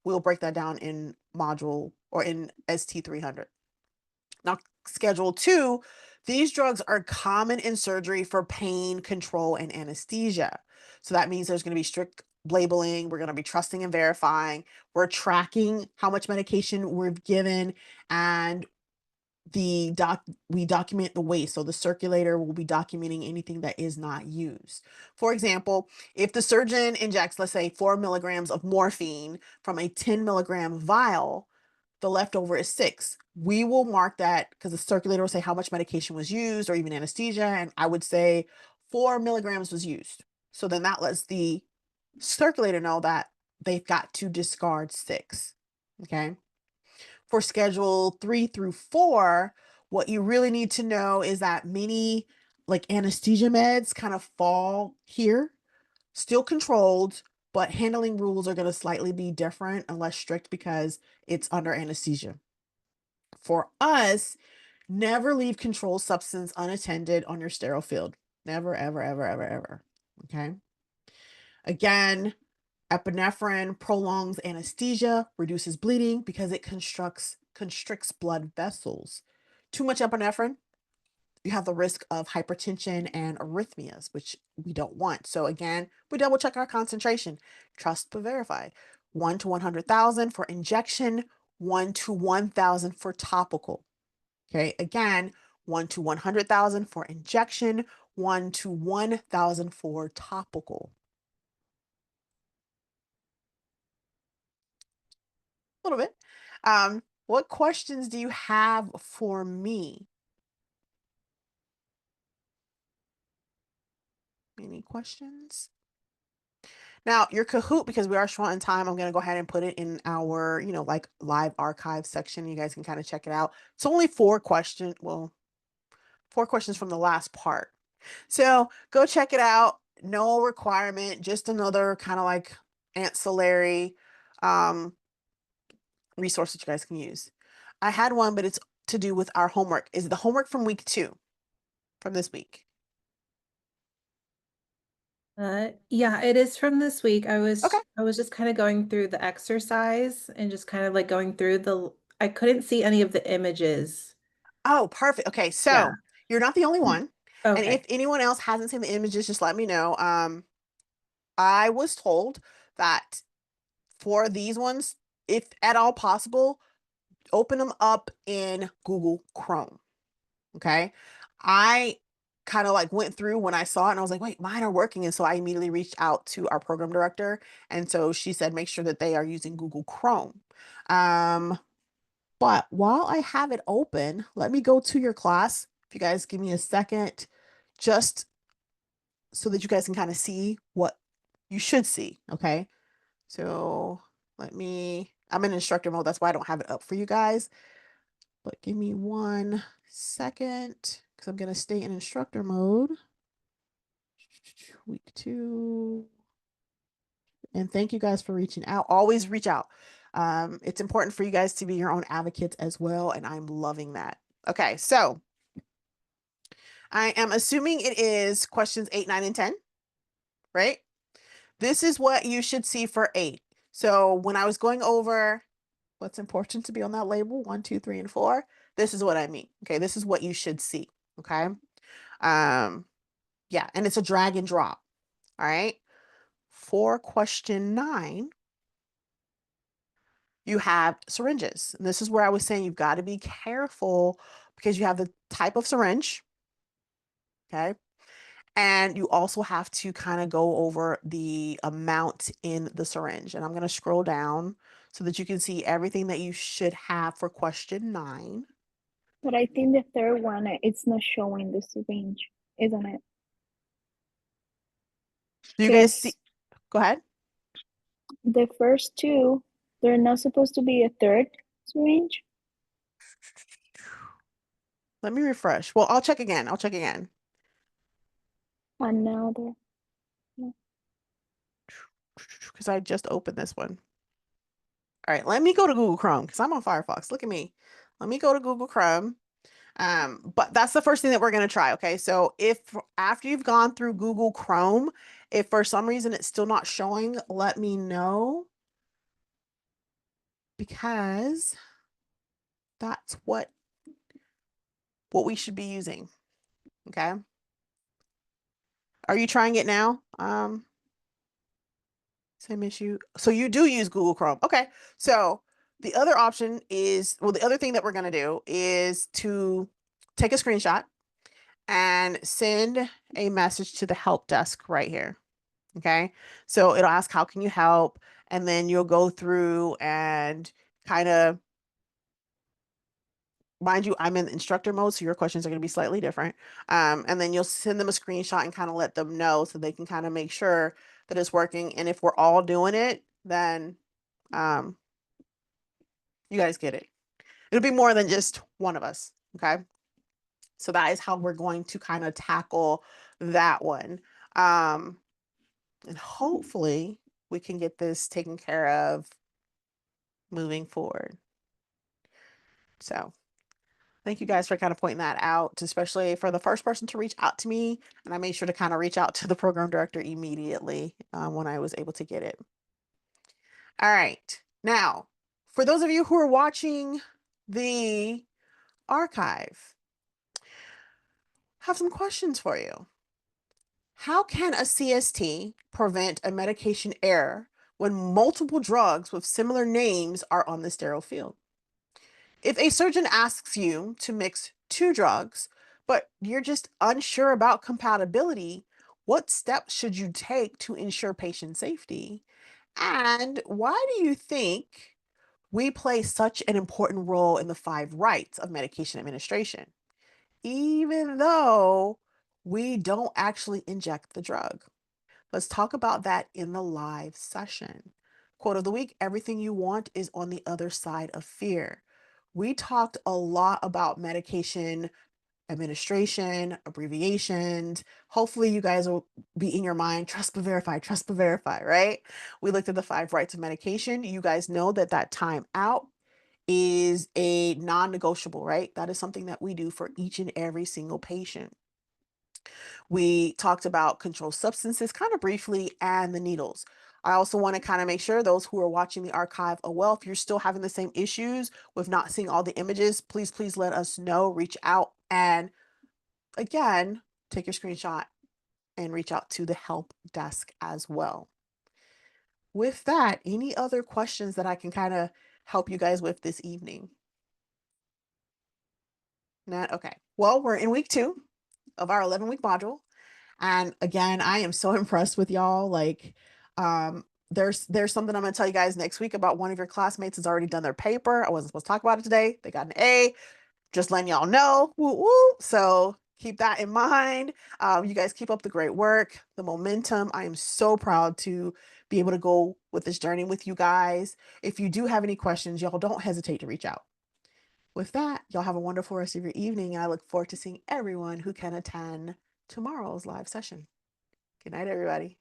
we'll break that down in module or in ST300. Now, Schedule 2, these drugs are common in surgery for pain control and anesthesia. So that means there's going to be strict labeling. We're going to be trusting and verifying. We're tracking how much medication we're given, and we document the waste. So the circulator will be documenting anything that is not used. For example, if the surgeon injects, let's say, 4 milligrams of morphine from a 10 milligram vial, the leftover is 6. We will mark that because the circulator will say how much medication was used or even anesthesia. And I would say 4 milligrams was used. So then that lets the circulator know that they've got to discard 6. Okay. For Schedule 3 through 4, what you really need to know is that many like anesthesia meds kind of fall here, still controlled, but handling rules are going to slightly be different and less strict because it's under anesthesia. For us, never leave controlled substance unattended on your sterile field. Never, ever, ever, ever, ever. Okay. Again, epinephrine prolongs anesthesia, reduces bleeding because it constricts blood vessels. Too much epinephrine, you have the risk of hypertension and arrhythmias, which we don't want. So again, we double check our concentration. Trust but verify. 1 to 100,000 for injection, 1 to 1,000 for topical. Okay, again, 1 to 100,000 for injection, 1 to 1,000 for topical. A little bit. What questions do you have for me? Any questions? Now, your Kahoot, because we are short on time, I'm going to go ahead and put it in our, like live archive section. You guys can kind of check it out. It's only 4 questions. Well, 4 questions from the last part. So go check it out. No requirement, just another kind of like ancillary resource that you guys can use. I had one, but it's to do with our homework. Is the homework from week 2 from this week? Yeah, it is from this week. I Okay. was just kind of going through the exercise and just kind of like going through I couldn't see any of the images. Oh, perfect. Okay, so Yeah. you're not the only one. And if Okay. anyone else hasn't seen the images, just let me know. I was told that for these ones, if at all possible, open them up in Google Chrome. Okay. I kind of like went through when I saw it and I was like, wait, mine are working. And so I immediately reached out to our program director. And so she said, make sure that they are using Google Chrome. But while I have it open, let me go to your class. If you guys give me a second, just so that you guys can kind of see what you should see. Okay. So I'm in instructor mode. That's why I don't have it up for you guys. But give me 1 second because I'm going to stay in instructor mode. Week 2. And thank you guys for reaching out. Always reach out. It's important for you guys to be your own advocates as well. And I'm loving that. Okay. So I am assuming it is questions 8, 9, and 10, right? This is what you should see for 8. So when I was going over what's important to be on that label, 1, 2, 3, and 4, this is what I mean. Okay. This is what you should see. Okay. Yeah. And it's a drag and drop. All right. For question 9, you have syringes. And this is where I was saying you've got to be careful because you have the type of syringe. Okay. And you also have to kind of go over the amount in the syringe. And I'm going to scroll down so that you can see everything that you should have for question 9. But I think the third one, it's not showing the syringe, isn't it? Do you guys see? Go ahead. The first two, they're not supposed to be a third syringe? Let me refresh. Well, I'll check again. And now they're, Because I just opened this one. All right, let me go to Google Chrome because I'm on Firefox. Look at me. Let me go to Google Chrome. But that's the first thing that we're going to try. Okay. So if after you've gone through Google Chrome, if for some reason it's still not showing, let me know, because that's what we should be using. Okay. Are you trying it now? Same issue. So you do use Google Chrome. Okay. So the other option is, well, the other thing that we're going to do is to take a screenshot and send a message to the help desk right here. Okay. So it'll ask, how can you help? And then you'll go through and kind of, mind you, I'm in instructor mode, so your questions are going to be slightly different. And then you'll send them a screenshot and kind of let them know so they can kind of make sure that it's working. And if we're all doing it, then you guys get it. It'll be more than just one of us. Okay. So that is how we're going to kind of tackle that one. And hopefully we can get this taken care of moving forward. So thank you guys for kind of pointing that out, especially for the first person to reach out to me. And I made sure to kind of reach out to the program director immediately when I was able to get it. All right. Now, for those of you who are watching the archive, I have some questions for you. How can a CST prevent a medication error when multiple drugs with similar names are on the sterile field? If a surgeon asks you to mix two drugs, but you're just unsure about compatibility, what steps should you take to ensure patient safety? And why do you think we play such an important role in the 5 rights of medication administration, even though we don't actually inject the drug? Let's talk about that in the live session. Quote of the week: everything you want is on the other side of fear. We talked a lot about medication administration, abbreviations. Hopefully you guys will be in your mind, trust but verify, right? We looked at the 5 rights of medication. You guys know that that time out is a non-negotiable, right? That is something that we do for each and every single patient. We talked about controlled substances kind of briefly and the needles. I also want to kind of make sure those who are watching the archive, well, if you're still having the same issues with not seeing all the images, please let us know, reach out, and again, take your screenshot and reach out to the help desk as well. With that, any other questions that I can kind of help you guys with this evening? Not okay. Well, we're in week 2 of our 11-week module. And again, I am so impressed with y'all. Like, there's something I'm gonna tell you guys next week about one of your classmates has already done their paper. I wasn't supposed to talk about it today. They got an A. Just letting y'all know. Woo, woo. So keep that in mind. You guys keep up the great work, the momentum. I am so proud to be able to go with this journey with you guys. If you do have any questions, y'all don't hesitate to reach out. With that, y'all have a wonderful rest of your evening. And I look forward to seeing everyone who can attend tomorrow's live session. Good night, everybody.